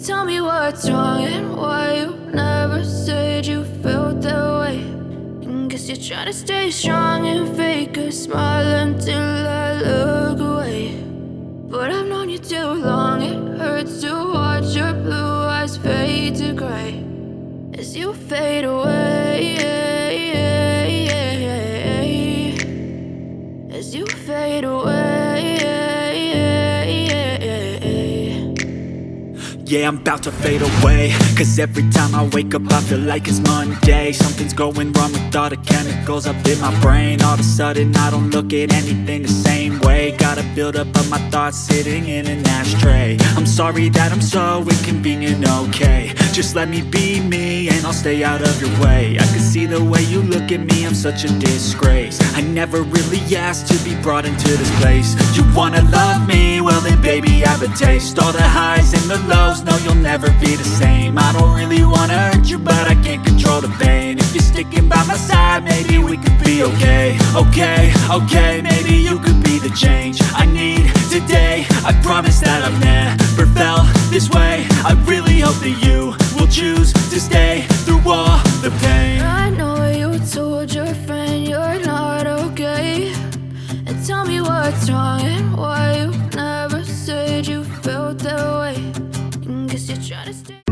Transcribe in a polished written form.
Tell me what's wrong and why you never said you felt that way. And guess you're trying to stay strong and fake a smile until I look away. But I've known you too long, it hurts to watch your blue eyes fade to gray as you fade away, as you fade away. Yeah, I'm about to fade away, cause every time I wake up I feel like it's Monday. Something's going wrong with all the chemicals up in my brain. All of a sudden I don't look at anything the same way. Got a buildup of my thoughts sitting in an ashtray. I'm sorry that I'm so inconvenient, okay. Just let me be me and I'll stay out of your way. I can see the way you look at me, I'm such a disgrace. I never really asked to be brought into this place. You wanna love me? Well then baby I have a taste. All the highs and the lows, no, you'll never be the same. I don't really wanna hurt you, but I can't control the pain. If you're sticking by my side, maybe we could be okay. Okay, maybe you could be the change I need today. I promise that I've never felt this way. I really hope that you will choose to stay through all the pain. I know you told your friend you're not okay, and tell me what's wrong and why you never said you felt that way. Guess you're trying to stay